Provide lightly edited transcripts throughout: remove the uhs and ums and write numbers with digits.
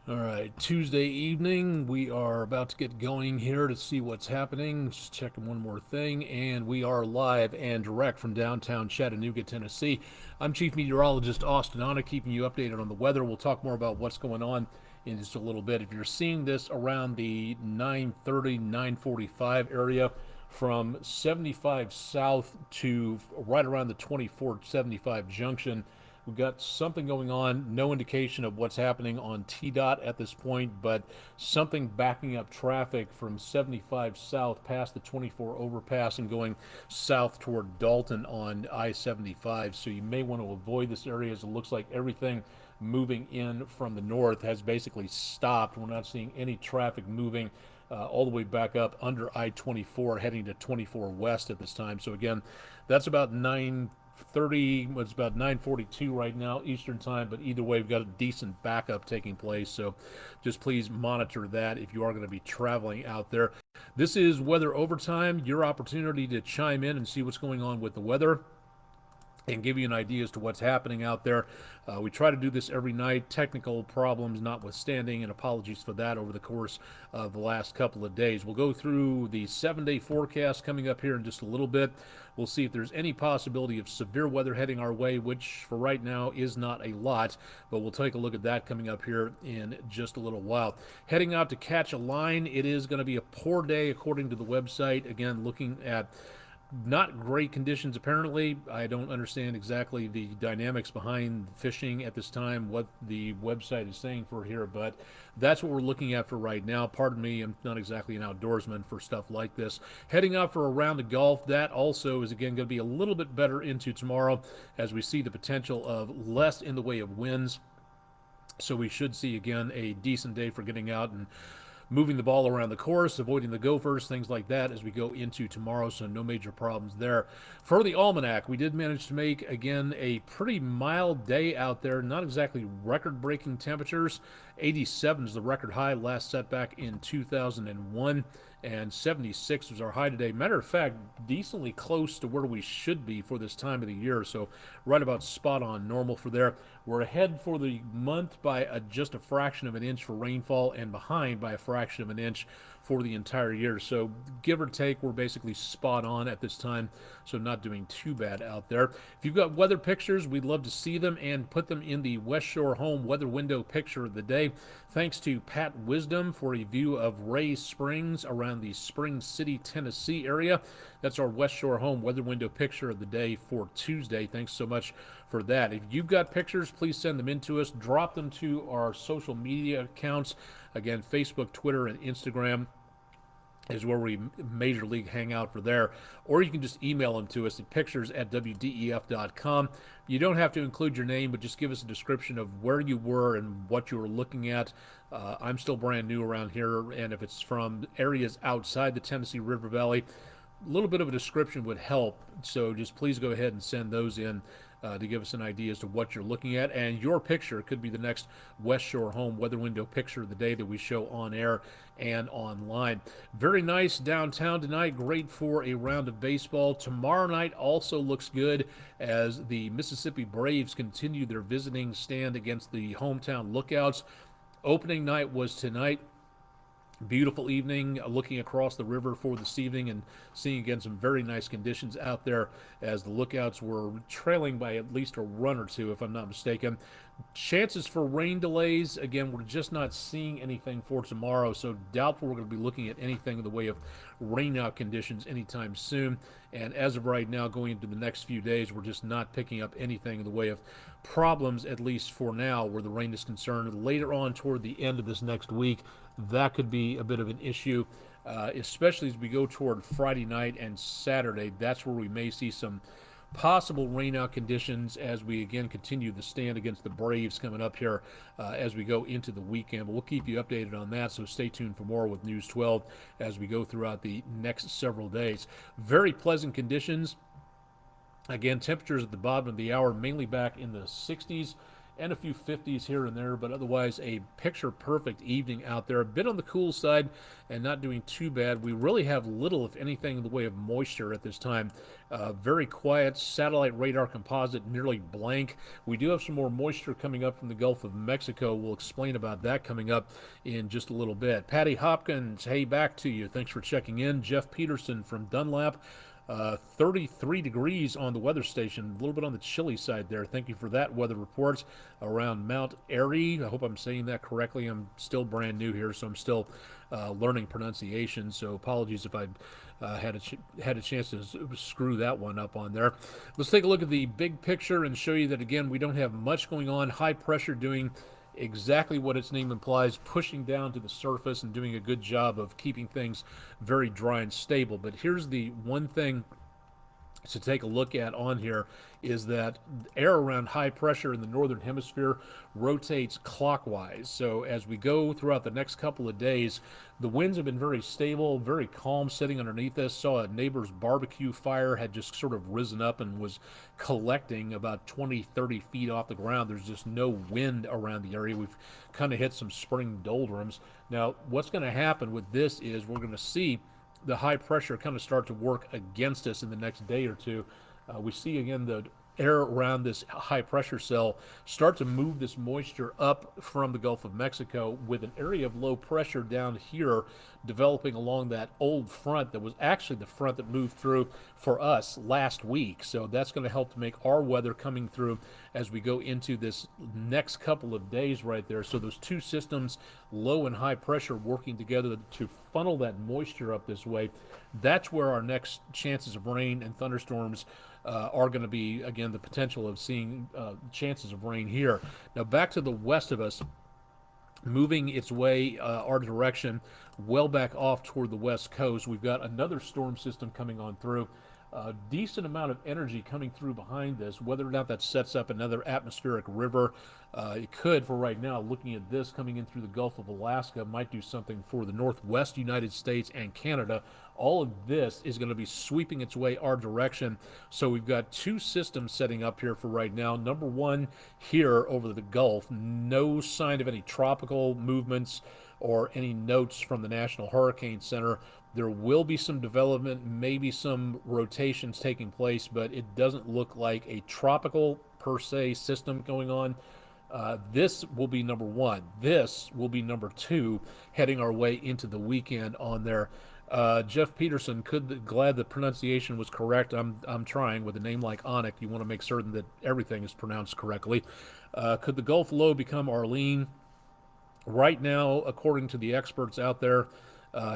All right, Tuesday evening, we are about to get going here to see what's happening. Just checking one more thing, and we are live and direct from downtown Chattanooga, Tennessee. I'm Chief Meteorologist Austen Onek, keeping you updated on the weather. We'll talk more about what's going on in just a little bit. If you're seeing this around the 9:30, 9:45 area, from 75 south to right around the 2475 junction, we've got something going on. No indication of what's happening on TDOT at this point, but something backing up traffic from 75 south past the 24 overpass and going south toward Dalton on I-75. So you may want to avoid this area, as it looks like everything moving in from the north has basically stopped. We're not seeing any traffic moving all the way back up under I-24 heading to 24 west at this time. So again, that's about 9:30. It's about 9:42 right now Eastern time, but either way, we've got a decent backup taking place. So just please monitor that if you are going to be traveling out there. This is Weather Overtime, your opportunity to chime in and see what's going on with the weather and give you an idea as to what's happening out there. We try to do this every night, technical problems notwithstanding, and apologies for that over the course of the last couple of days. We'll go through the 7-day forecast coming up here in just a little bit. We'll see if there's any possibility of severe weather heading our way, which for right now is not a lot, but we'll take a look at that coming up here in just a little while. Heading out to catch a line, it is going to be a poor day according to the website. Again, looking at not great conditions apparently. I don't understand exactly the dynamics behind fishing at this time, what the website is saying for here, but that's what we're looking at for right now. Pardon me, I'm not exactly an outdoorsman for stuff like this. Heading out for a round of golf, that also is again going to be a little bit better into tomorrow as we see the potential of less in the way of winds. So we should see again a decent day for getting out and moving the ball around the course, avoiding the gophers, things like that as we go into tomorrow, so no major problems there. For the almanac, we did manage to make, again, a pretty mild day out there, not exactly record-breaking temperatures. 87 is the record high, last set back in 2001, and 76 was our high today. Matter of fact, decently close to where we should be for this time of the year, so right about spot on normal for there. We're ahead for the month by just a fraction of an inch for rainfall and behind by a fraction of an inch for the entire year. So give or take, we're basically spot on at this time, so not doing too bad out there. If you've got weather pictures, we'd love to see them and put them in the West Shore Home Weather Window Picture of the Day. Thanks to Pat Wisdom for a view of Ray Springs around the Spring City, Tennessee area. That's our West Shore Home Weather Window Picture of the Day for Tuesday. Thanks so much for that. If you've got pictures, please send them in to us. Drop them to our social media accounts. Again, Facebook, Twitter, and Instagram is where we major league hang out for there. Or you can just email them to us at pictures@wdef.com. You don't have to include your name, but just give us a description of where you were and what you were looking at. I'm still brand new around here, and if it's from areas outside the Tennessee River Valley, a little bit of a description would help. So just please go ahead and send those in to give us an idea as to what you're looking at. And your picture could be the next West Shore Home Weather Window Picture of the Day that we show on air and online. Very nice downtown tonight. Great for a round of baseball. Tomorrow night also looks good as the Mississippi Braves continue their visiting stand against the hometown Lookouts. Opening night was tonight. Beautiful evening, looking across the river for this evening and seeing again some very nice conditions out there as the Lookouts were trailing by at least a run or two, if I'm not mistaken. Chances for rain delays, again, we're just not seeing anything for tomorrow, so doubtful we're going to be looking at anything in the way of rainout conditions anytime soon. And as of right now, going into the next few days, we're just not picking up anything in the way of problems, at least for now, where the rain is concerned. Later on, toward the end of this next week, that could be a bit of an issue, especially as we go toward Friday night and Saturday. That's where we may see some possible rainout conditions as we again continue the stand against the Braves coming up here as we go into the weekend. But we'll keep you updated on that, so stay tuned for more with News 12 as we go throughout the next several days. Very pleasant conditions. Again, temperatures at the bottom of the hour mainly back in the 60s and a few 50s here and there, but otherwise a picture-perfect evening out there. A bit on the cool side and not doing too bad. We really have little, if anything, in the way of moisture at this time. Very quiet, satellite radar composite nearly blank. We do have some more moisture coming up from the Gulf of Mexico. We'll explain about that coming up in just a little bit. Patty Hopkins, hey, back to you. Thanks for checking in. Jeff Peterson from Dunlap. 33 degrees on the weather station, a little bit on the chilly side there. Thank you for that weather report around Mount Airy. I hope I'm saying that correctly. I'm still brand new here, so I'm still learning pronunciation, so apologies if I had a chance to screw that one up on there. Let's take a look at the big picture and show you that, again, we don't have much going on. High pressure doing exactly what its name implies, pushing down to the surface and doing a good job of keeping things very dry and stable. But here's the one thing to take a look at on here is that air around high pressure in the northern hemisphere rotates clockwise. So as we go throughout the next couple of days, the winds have been very stable, very calm sitting underneath us. Saw a neighbor's barbecue fire had just sort of risen up and was collecting about 20, 30 feet off the ground. There's just no wind around the area. We've kind of hit some spring doldrums. Now, what's going to happen with this is we're going to see the high pressure kind of start to work against us in the next day or two. We see again the air around this high pressure cell start to move this moisture up from the Gulf of Mexico, with an area of low pressure down here developing along that old front that was actually the front that moved through for us last week. So that's going to help to make our weather coming through as we go into this next couple of days right there. So those two systems, low and high pressure, working together to funnel that moisture up this way. That's where our next chances of rain and thunderstorms are going to be. Again, the potential of seeing chances of rain here. Now back to the west of us, moving its way our direction well back off toward the west coast. We've got another storm system coming on through. A decent amount of energy coming through behind this. Whether or not that sets up another atmospheric river, it could. For right now, looking at this coming in through the Gulf of Alaska, might do something for the northwest United States and Canada. All of this is going to be sweeping its way our direction. So we've got two systems setting up here for right now. Number one here over the Gulf, no sign of any tropical movements or any notes from the National Hurricane Center. There will be some development, maybe some rotations taking place, but it doesn't look like a tropical per se system going on. This will be number one. This will be number two, heading our way into the weekend on there. Jeff Peterson, glad the pronunciation was correct. I'm trying with a name like Onek. You want to make certain that everything is pronounced correctly. Could the Gulf low become Arlene? Right now, according to the experts out there,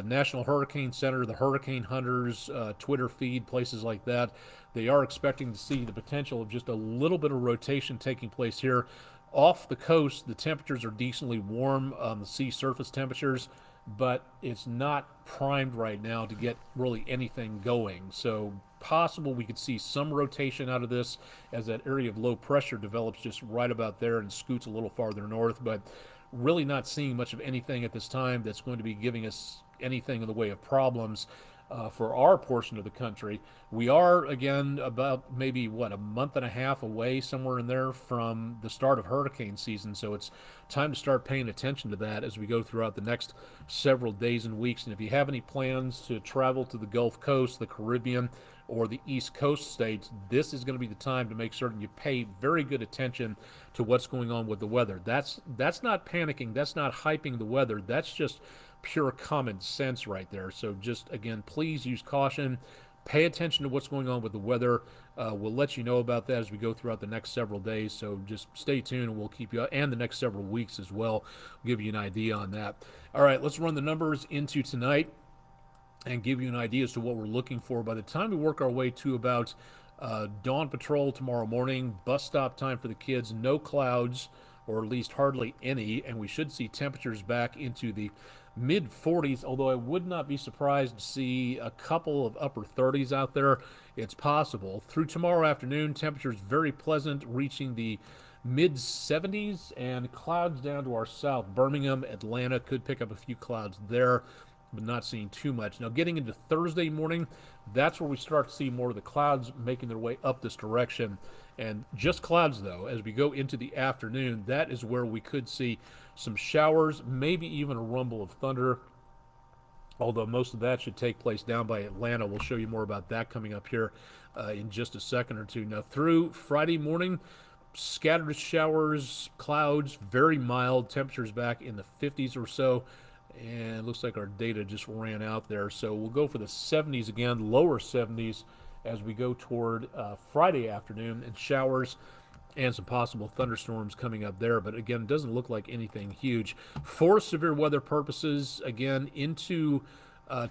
National Hurricane Center, the Hurricane Hunters, Twitter feed, places like that, they are expecting to see the potential of just a little bit of rotation taking place here. Off the coast, the temperatures are decently warm, the sea surface temperatures, but it's not primed right now to get really anything going. So possible we could see some rotation out of this as that area of low pressure develops just right about there and scoots a little farther north, but really not seeing much of anything at this time that's going to be giving us anything in the way of problems for our portion of the country. We are, again, about maybe, a month and a half away, somewhere in there, from the start of hurricane season. So it's time to start paying attention to that as we go throughout the next several days and weeks. And if you have any plans to travel to the Gulf Coast, the Caribbean, or the East Coast states, this is going to be the time to make certain you pay very good attention to what's going on with the weather. That's not panicking. That's not hyping the weather. That's just pure common sense right there. So just, again, please use caution. Pay attention to what's going on with the weather. We'll let you know about that as we go throughout the next several days. So just stay tuned, and we'll keep you, and the next several weeks as well. We'll give you an idea on that. All right, let's run the numbers into tonight and give you an idea as to what we're looking for. By the time we work our way to about dawn patrol tomorrow morning, bus stop time for the kids, no clouds, or at least hardly any, and we should see temperatures back into the mid 40s, although I would not be surprised to see a couple of upper 30s out there. It's possible. Through tomorrow afternoon, temperatures very pleasant, reaching the mid 70s, and clouds down to our south. Birmingham, Atlanta could pick up a few clouds there, but not seeing too much. Now, getting into Thursday morning, that's where we start to see more of the clouds making their way up this direction, And just clouds, though, as we go into the afternoon, that is where we could see some showers, maybe even a rumble of thunder, although most of that should take place down by Atlanta. We'll show you more about that coming up here in just a second or two. Now, through Friday morning, scattered showers, clouds, very mild, temperatures back in the 50s or so. And it looks like our data just ran out there. So we'll go for the 70s again, lower 70s as we go toward Friday afternoon, and showers and some possible thunderstorms coming up there. But again, it doesn't look like anything huge. For severe weather purposes, again, into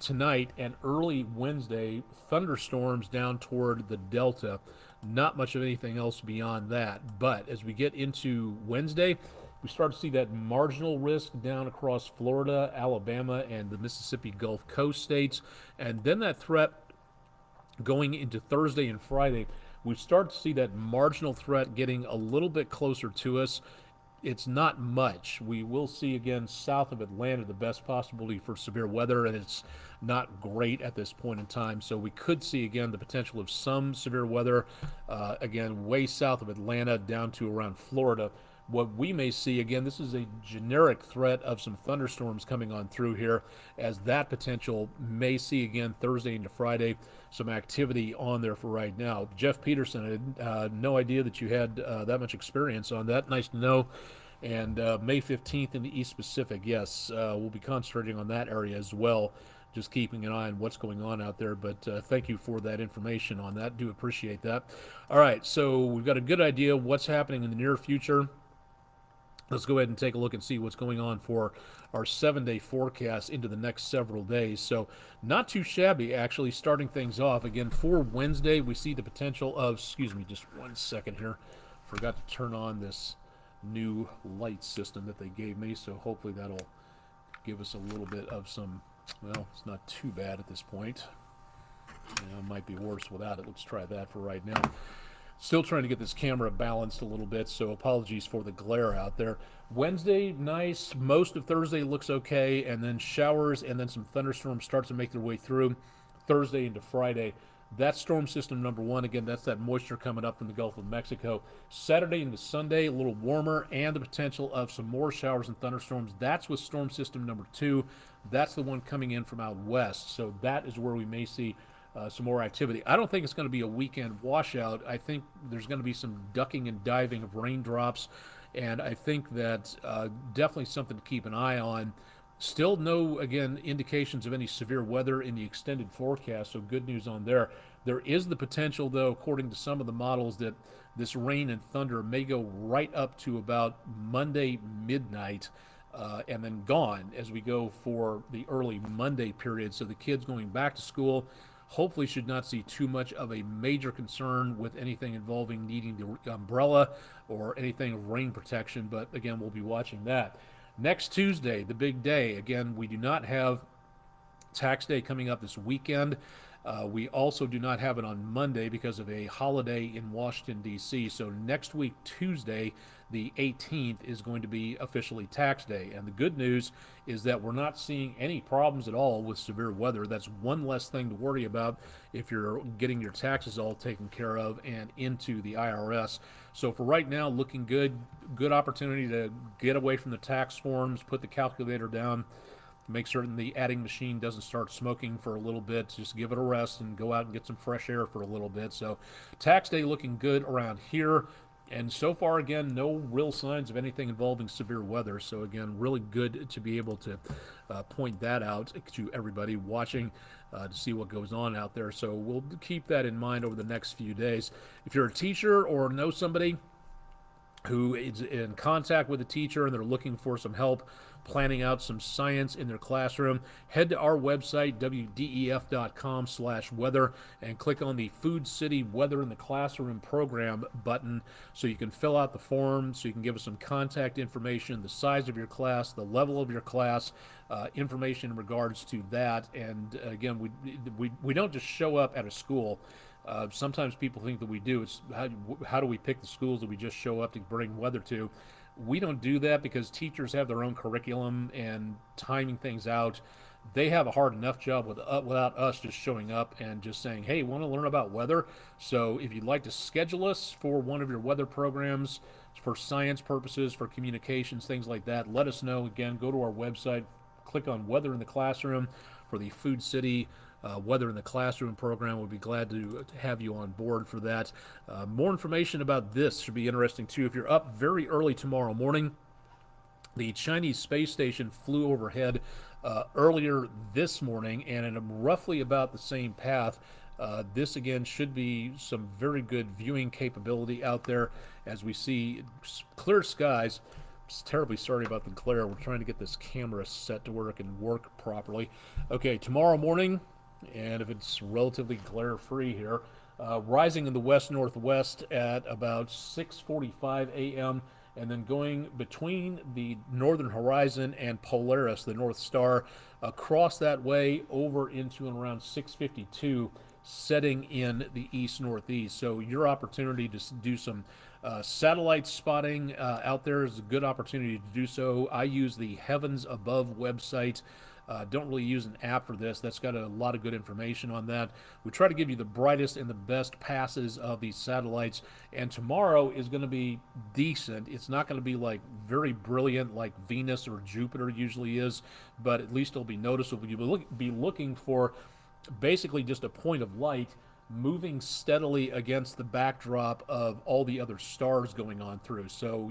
tonight and early Wednesday, thunderstorms down toward the Delta. Not much of anything else beyond that. But as we get into Wednesday, we start to see that marginal risk down across Florida, Alabama, and the Mississippi Gulf Coast states. And then that threat going into Thursday and Friday, we start to see that marginal threat getting a little bit closer to us. It's not much. We will see again south of Atlanta the best possibility for severe weather, and it's not great at this point in time. So we could see again the potential of some severe weather, again, way south of Atlanta down to around Florida. What we may see, again, this is a generic threat of some thunderstorms coming on through here, as that potential may see again Thursday into Friday some activity on there for right now. Jeff Peterson, I had no idea that you had that much experience on that. Nice to know. And May 15th in the East Pacific, yes, we'll be concentrating on that area as well, just keeping an eye on what's going on out there. But thank you for that information on that. Do appreciate that. All right, so we've got a good idea what's happening in the near future. Let's go ahead and take a look and see what's going on for our 7-day forecast into the next several days. So not too shabby, actually, starting things off. Again, for Wednesday, we see the potential of, excuse me, just 1 second here. Forgot to turn on this new light system that they gave me, so hopefully that'll give us a little bit of some, well, it's not too bad at this point. It might be worse without it. Let's try that for right now. Still trying to get this camera balanced a little bit, so apologies for the glare out there. Wednesday, nice. Most of Thursday looks okay, and then showers and then some thunderstorms start to make their way through Thursday into Friday. That's storm system number one. Again, that's that moisture coming up from the Gulf of Mexico. Saturday into Sunday, a little warmer, and the potential of some more showers and thunderstorms. That's with storm system number two. That's the one coming in from out west, so that is where we may see some more activity. I don't think it's going to be a weekend washout. I think there's going to be some ducking and diving of raindrops, and I think that definitely something to keep an eye on. Still no, again, indications of any severe weather in the extended forecast, so good news on there. There is the potential, though, according to some of the models, that this rain and thunder may go right up to about Monday midnight, and then gone as we go for the early Monday period. So the kids going back to school hopefully should not see too much of a major concern with anything involving needing the umbrella or anything of rain protection. But again, we'll be watching that. Next Tuesday, the big day. Again, we do not have tax day coming up this weekend. We also do not have it on Monday because of a holiday in Washington, D.C. So next week, Tuesday, the 18th, is going to be officially tax day. And the good news is that we're not seeing any problems at all with severe weather. That's one less thing to worry about if you're getting your taxes all taken care of and into the IRS. So for right now, looking good. Good opportunity to get away from the tax forms, put the calculator down, make certain the adding machine doesn't start smoking for a little bit. Just give it a rest and go out and get some fresh air for a little bit. So tax day looking good around here. And so far, again, no real signs of anything involving severe weather. So again, really good to be able to point that out to everybody watching to see what goes on out there. So we'll keep that in mind over the next few days. If you're a teacher or know somebody who is in contact with a teacher and they're looking for some help planning out some science in their classroom, head to our website, wdef.com/weather, and click on the Food City Weather in the Classroom Program button so you can fill out the form, so you can give us some contact information, the size of your class, the level of your class, information in regards to that. And again, we don't just show up at a school. Sometimes people think that we do. It's how do we pick the schools that we just show up to bring weather to? We don't do that because teachers have their own curriculum and timing things out They have a hard enough job without us just showing up and just saying, hey, want to learn about weather? So if you'd like to schedule us for one of your weather programs for science purposes, for communications, things like that, let us know. Again, go to our website, click on Weather in the Classroom for the Food City Weather in the Classroom program. We'll be glad to have you on board for that. More information about this should be interesting too. If you're up very early tomorrow morning, the Chinese space station flew overhead earlier this morning, and in roughly about the same path. This again should be some very good viewing capability out there as we see clear skies. Terribly sorry about the glare. We're trying to get this camera set to where it can work properly. Okay, tomorrow morning, and if it's relatively glare free here, rising in the west northwest at about 6:45 a.m. and then going between the northern horizon and Polaris, the North Star, across that way over into and around 6:52, setting in the east northeast. So your opportunity to do some satellite spotting out there is a good opportunity to do so. I use the Heavens Above website. Don't really use an app for this. That's got a lot of good information on that. We try to give you the brightest and the best passes of these satellites. And tomorrow is going to be decent. It's not going to be like very brilliant like Venus or Jupiter usually is, but at least it'll be noticeable. You'll be looking for basically just a point of light moving steadily against the backdrop of all the other stars going on through. So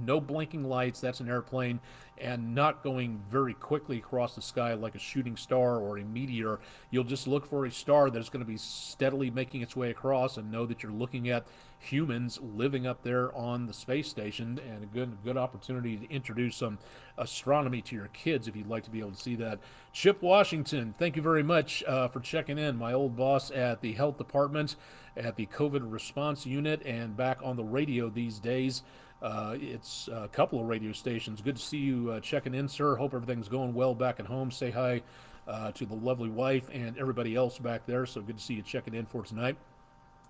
no blinking lights, that's an airplane, and not going very quickly across the sky like a shooting star or a meteor. You'll just look for a star that's going to be steadily making its way across, and know that you're looking at humans living up there on the space station, and a good opportunity to introduce some astronomy to your kids if you'd like to be able to see that. Chip Washington, thank you very much for checking in. My old boss at the health department at the COVID response unit and back on the radio these days. It's a couple of radio stations. Good to see you checking in, sir. Hope everything's going well back at home. Say hi to the lovely wife and everybody else back there. So good to see you checking in for tonight.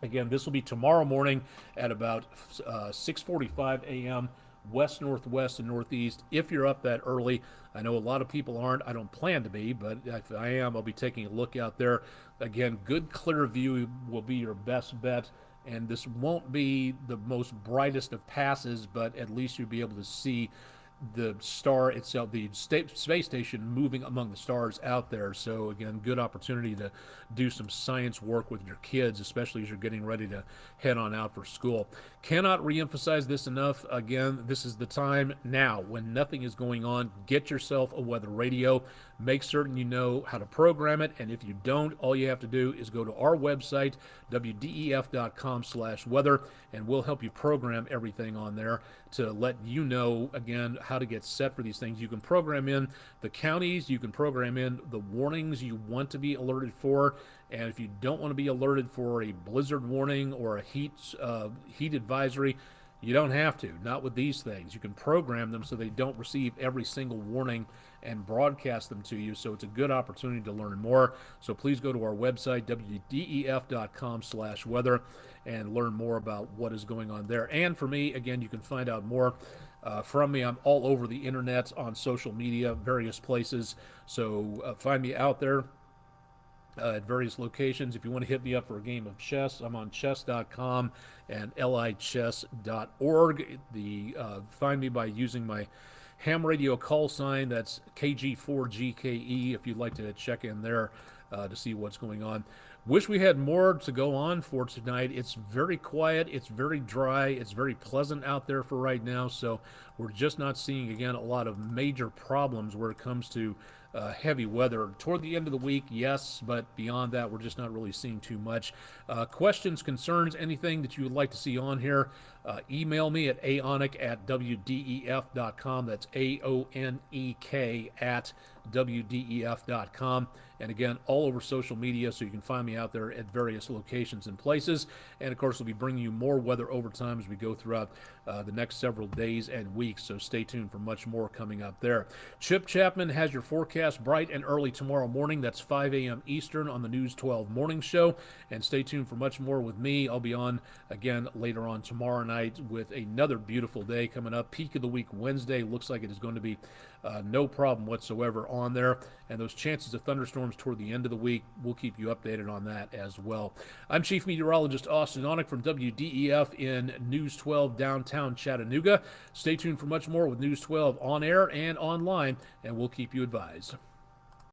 Again, this will be tomorrow morning at about 6:45 a.m. west, northwest, and northeast. If you're up that early, I know a lot of people aren't. I don't plan to be, but if I am, I'll be taking a look out there. Again, good clear view will be your best bet. And this won't be the most brightest of passes, but at least you'll be able to see the star itself, the space station moving among the stars out there. So again, good opportunity to do some science work with your kids, especially as you're getting ready to head on out for school. Cannot reemphasize this enough. Again, this is the time now when nothing is going on. Get yourself a weather radio. Make certain you know how to program it, and if you don't, all you have to do is go to our website, wdef.com/weather, and we'll help you program everything on there to let you know, again, how to get set for these things. You can program in the counties, you can program in the warnings you want to be alerted for, and if you don't want to be alerted for a blizzard warning or a heat advisory, you don't have to. Not with these things. You can program them so they don't receive every single warning and broadcast them to you. So it's a good opportunity to learn more. So please go to our website, wdef.com/weather, and learn more about what is going on there. And for me, again, you can find out more from me. I'm all over the internet, on social media, various places. So find me out there at various locations. If you want to hit me up for a game of chess, I'm on chess.com and lichess.org. Find me by using my ham radio call sign. That's KG4GKE if you'd like to check in there to see what's going on. Wish we had more to go on for tonight. It's very quiet. It's very dry. It's very pleasant out there for right now. So we're just not seeing, again, a lot of major problems where it comes to heavy weather. Toward the end of the week, yes, but beyond that, we're just not really seeing too much. Questions, concerns, anything that you would like to see on here, email me at aonek@wdef.com. That's AONEK @wdef.com. And again, all over social media, so you can find me me out there at various locations and places. And of course, we'll be bringing you more weather overtime as we go throughout the next several days and weeks. So stay tuned for much more coming up there. Chip Chapman has your forecast bright and early tomorrow morning. That's 5 a.m. Eastern on the News 12 morning show. And stay tuned for much more with me. I'll be on again later on tomorrow night with another beautiful day coming up. Peak of the week Wednesday. Looks like it is going to be no problem whatsoever on there. And those chances of thunderstorms toward the end of the week, we'll keep you updated on that as well. I'm Chief Meteorologist Austen Onek from WDEF in News 12 downtown Chattanooga. Stay tuned for much more with News 12 on air and online, and we'll keep you advised.